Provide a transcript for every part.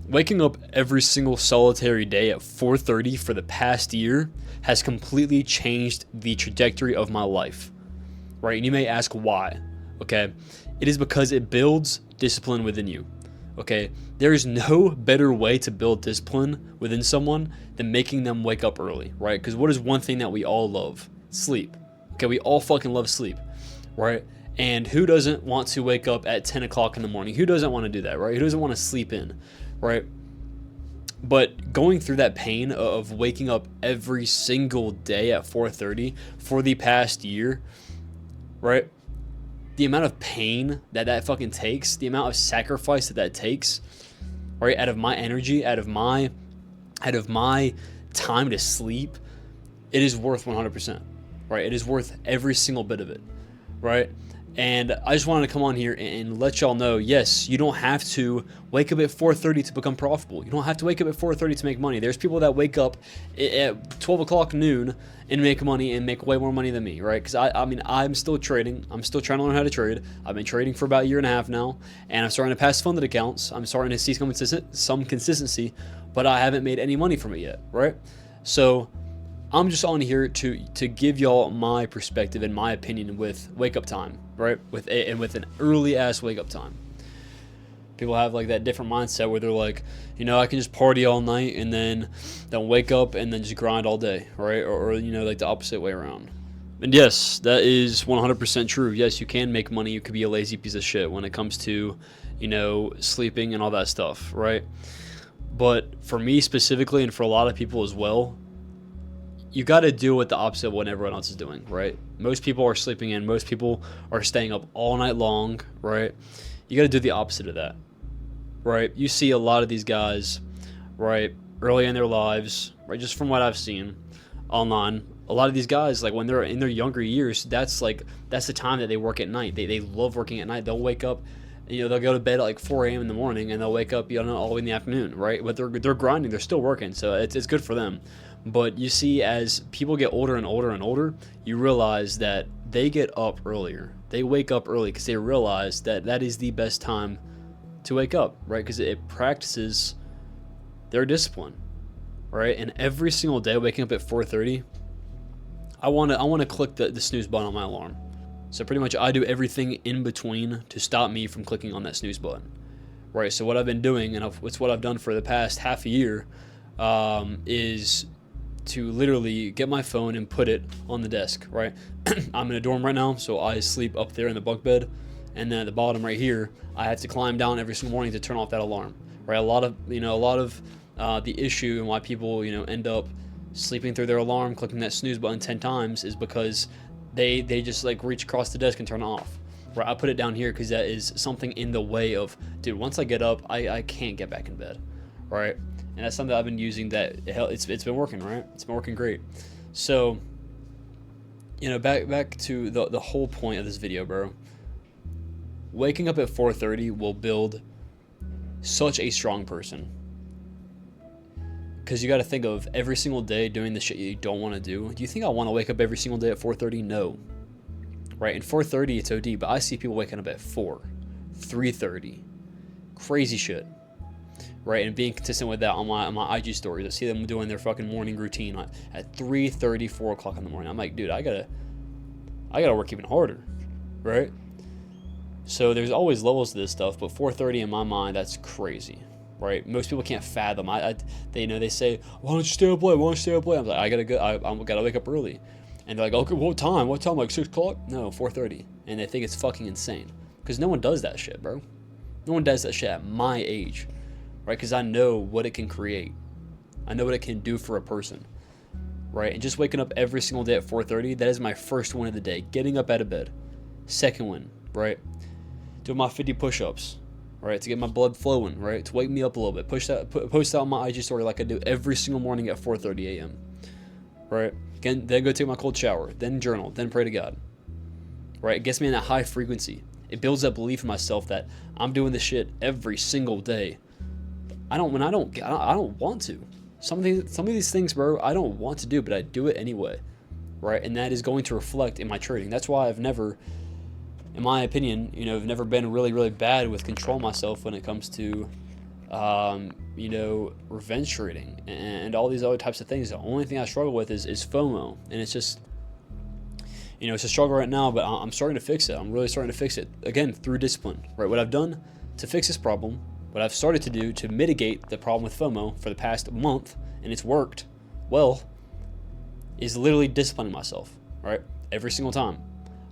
Waking up every single solitary day at 4:30 for the past year has completely changed the trajectory of my life, right? And you may ask why, okay? It is because it builds discipline within you, okay? There is no better way to build discipline within someone than making them wake up early, right? Because what is one thing that we all love? Sleep, okay? We all fucking love sleep, right? And who doesn't want to wake up at 10 o'clock in the morning? Who doesn't want to do that, right? Who doesn't want to sleep in, right? But going through that pain of waking up every single day at 4:30 for the past year, right? The amount of pain that fucking takes, the amount of sacrifice that takes, right? Out of my energy, out of my time to sleep, it is worth 100%, right? It is worth every single bit of it, right? And I just wanted to come on here and let y'all know, yes, you don't have to wake up at 4:30 to become profitable. You don't have to wake up at 4:30 to make money. There's people that wake up at 12 o'clock noon and make money and make way more money than me, right? Because I mean, I'm still trading. I'm still trying to learn how to trade. I've been trading for about a year and a half now, and I'm starting to pass funded accounts. I'm starting to see some consistency, but I haven't made any money from it yet, right? So I'm just on here to give y'all my perspective and my opinion with wake up time, right? With an early ass wake up time. People have like that different mindset where they're like, I can just party all night and then wake up and then just grind all day, right? Or like the opposite way around. And yes, that is 100% true. Yes, you can make money. You could be a lazy piece of shit when it comes to, sleeping and all that stuff, right? But for me specifically, and for a lot of people as well, you got to do what the opposite of what everyone else is doing, right? Most people are sleeping in. Most people are staying up all night long, right? You got to do the opposite of that, right? You see a lot of these guys, right, early in their lives, right, just from what I've seen online, a lot of these guys, like when they're in their younger years, that's the time that they work at night. They love working at night. They'll wake up, they'll go to bed at like 4 a.m. in the morning and they'll wake up, all the way in the afternoon, right? But they're grinding. They're still working, so it's good for them. But you see, as people get older and older and older, you realize that they get up earlier. They wake up early because they realize that is the best time to wake up, right? Because it practices their discipline, right? And every single day, waking up at 4:30, I want to click the snooze button on my alarm. So pretty much, I do everything in between to stop me from clicking on that snooze button, right? So what I've been doing, and it's what I've done for the past half a year, is to literally get my phone and put it on the desk, right? I'm in a dorm right now, so I sleep up there in the bunk bed, and then at the bottom right here, I have to climb down every single morning to turn off that alarm, right? A lot of the issue and why people, end up sleeping through their alarm, clicking that snooze button 10 times is because they just like reach across the desk and turn it off, right? I put it down here because that is something in the way of, dude, once I get up, I can't get back in bed, right? And that's something I've been using that it's been working, right? It's been working great. So, back to the whole point of this video, bro. Waking up at 4:30 will build such a strong person. Because you got to think of every single day doing the shit you don't want to do. Do you think I want to wake up every single day at 4:30? No. Right? And 4:30 it's OD, but I see people waking up at 4, 3:30. Crazy shit. Right, and being consistent with that on my IG stories. I see them doing their fucking morning routine at 3:30, 4 o'clock in the morning. I'm like, dude, I gotta work even harder, right? So there's always levels to this stuff, but 4:30 in my mind, that's crazy, right? Most people can't fathom. They say, why don't you stay up late? Why don't you stay up late? I'm like, I gotta wake up early, and they're like, okay, what time? What time? Like 6 o'clock? No, 4:30, and they think it's fucking insane because no one does that shit, bro. No one does that shit at my age. Right, because I know what it can create. I know what it can do for a person, right? And just waking up every single day at 4:30, that is my first win of the day. Getting up out of bed. Second win, right? Doing my 50 push-ups, right? To get my blood flowing, right? To wake me up a little bit. Post that on my IG story like I do every single morning at 4:30 a.m., right? Again, then go take my cold shower, then journal, then pray to God, right? It gets me in that high frequency. It builds that belief in myself that I'm doing this shit every single day. I don't want to. Some of these things, bro, I don't want to do, but I do it anyway, right? And that is going to reflect in my trading. That's why I've never, in my opinion, I've never been really, really bad with controlling myself when it comes to revenge trading, and all these other types of things. The only thing I struggle with is FOMO, and it's just, it's a struggle right now, but I'm starting to fix it. I'm really starting to fix it, again, through discipline, right? What I've done to fix this problem, what I've started to do to mitigate the problem with FOMO for the past month, and it's worked well, is literally disciplining myself, right? Every single time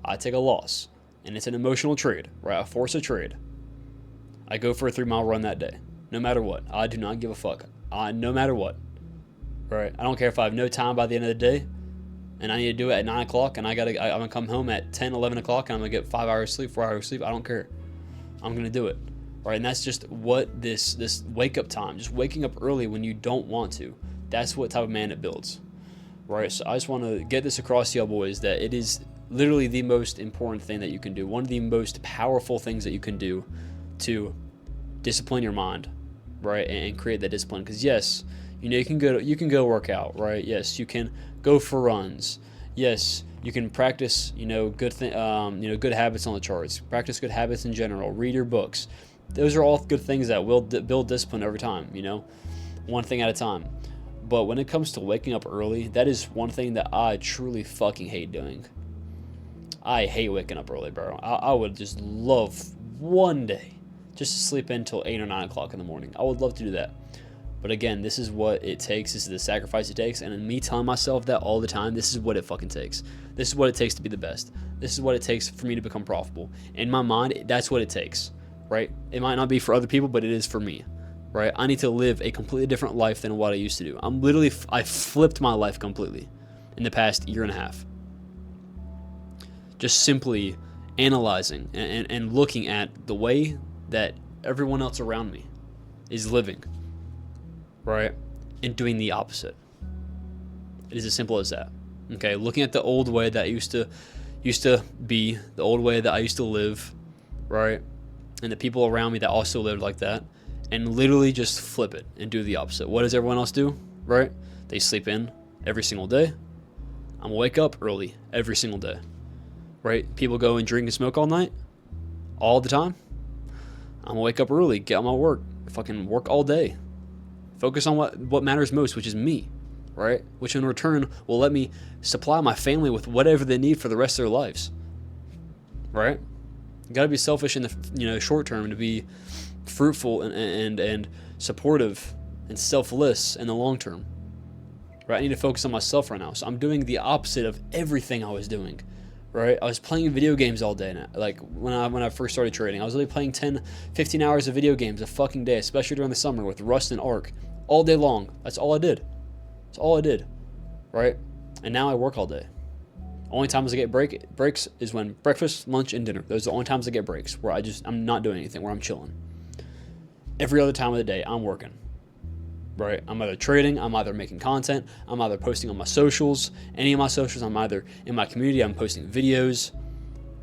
I take a loss, and it's an emotional trade, right? I force a trade. I go for a 3-mile run that day, no matter what. I do not give a fuck. No matter what, right? I don't care if I have no time by the end of the day, and I need to do it at 9 o'clock, and I'm gonna come home at 10, 11 o'clock, and I'm gonna get 5 hours sleep, 4 hours sleep. I don't care. I'm gonna do it, right? And that's just what this wake up time, just waking up early when you don't want to. That's what type of man it builds, right? So I just want to get this across to y'all boys that it is literally the most important thing that you can do. One of the most powerful things that you can do to discipline your mind, right, and create that discipline. Because yes, you can go work out, right? Yes, you can go for runs. Yes, you can practice, good habits on the charts. Practice good habits in general. Read your books. Those are all good things that will build discipline over time. One thing at a time. But when it comes to waking up early, that is one thing that I truly fucking hate doing. I hate waking up early, bro. I would just love one day just to sleep in until 8 or 9 o'clock in the morning. I would love to do that. But again, this is what it takes. This is the sacrifice it takes. And me telling myself that all the time, this is what it fucking takes. This is what it takes to be the best. This is what it takes for me to become profitable. In my mind, that's what it takes, right? It might not be for other people, but it is for me, right? I need to live a completely different life than what I used to do. I flipped my life completely in the past year and a half. Just simply analyzing and looking at the way that everyone else around me is living, right? And doing the opposite. It is as simple as that. Okay, looking at the old way that used to be, the old way that I used to live, right? And the people around me that also lived like that, and literally just flip it and do the opposite. What does everyone else do, right? They sleep in every single day. I'm gonna wake up early every single day, right? People go and drink and smoke all night, all the time. I'm gonna wake up early, get on my work, fucking work all day. Focus on what matters most, which is me, right? Which in return will let me supply my family with whatever they need for the rest of their lives, right? You gotta be selfish in the short term to be fruitful and supportive and selfless in the long term, right? I need to focus on myself right now. So I'm doing the opposite of everything I was doing, right? I was playing video games all day now. Like when I first started trading, I was really playing 10, 15 hours of video games a fucking day, especially during the summer with Rust and Ark, all day long. That's all I did. That's all I did, right? And now I work all day. Only times I get breaks is when breakfast, lunch, and dinner. Those are the only times I get breaks where I'm not doing anything, where I'm chilling. Every other time of the day, I'm working, right? I'm either trading, I'm either making content, I'm either posting on my socials. Any of my socials, I'm either in my community, I'm posting videos,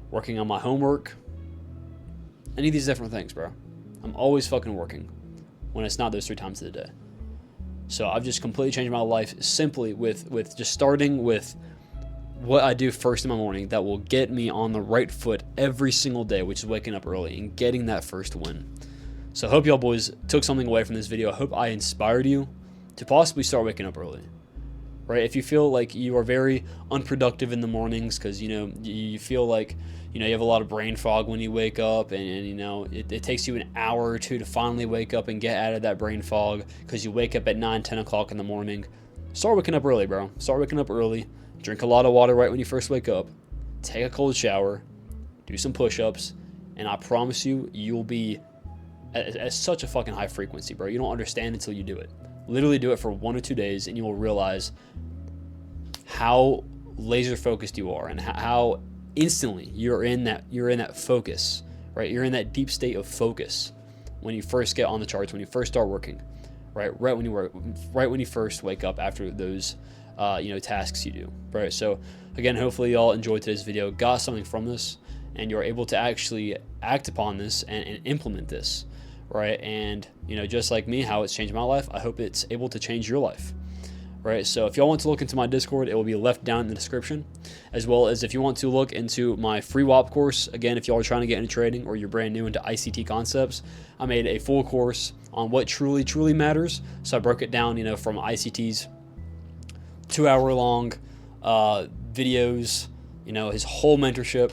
working on my homework. Any of these different things, bro. I'm always fucking working when it's not those 3 times of the day. So I've just completely changed my life simply with just starting with what I do first in my morning that will get me on the right foot every single day, which is waking up early and getting that first win. So I hope y'all boys took something away from this video. I hope I inspired you to possibly start waking up early, right? If you feel like you are very unproductive in the mornings because, you feel like, you have a lot of brain fog when you wake up and it takes you an hour or 2 to finally wake up and get out of that brain fog because you wake up at 9, 10 o'clock in the morning. Start waking up early, bro. Start waking up early. Drink a lot of water right when you first wake up. Take a cold shower. Do some push-ups. And I promise you, you'll be at such a fucking high frequency, bro. You don't understand until you do it. Literally do it for 1 or 2 days and you will realize how laser focused you are and how instantly you're in that focus, right? You're in that deep state of focus when you first get on the charts, when you first start working, right when you first wake up after those tasks you do, right? So again, hopefully y'all enjoyed today's video, got something from this, and you're able to actually act upon this and implement this, right? And just like me, how it's changed my life, I hope it's able to change your life, right? So if y'all want to look into my Discord, it will be left down in the description, as well as if you want to look into my free WAP course. Again, if y'all are trying to get into trading or you're brand new into ICT concepts, I made a full course on what truly matters. So I broke it down, from ICT's 2-hour long videos, his whole mentorship,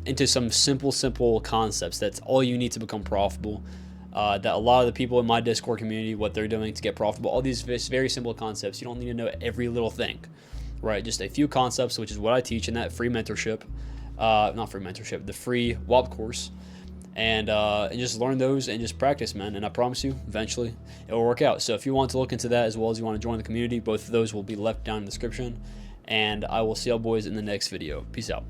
into some simple concepts. That's all you need to become profitable. That a lot of the people in my Discord community, what they're doing to get profitable, all these very simple concepts. You don't need to know every little thing, right? Just a few concepts, which is what I teach in that free mentorship, the free WAP course, and just learn those and just practice, man. And I promise you, eventually it will work out. So if you want to look into that, as well as you want to join the community, both of those will be left down in the description. And I will see y'all boys in the next video. Peace out.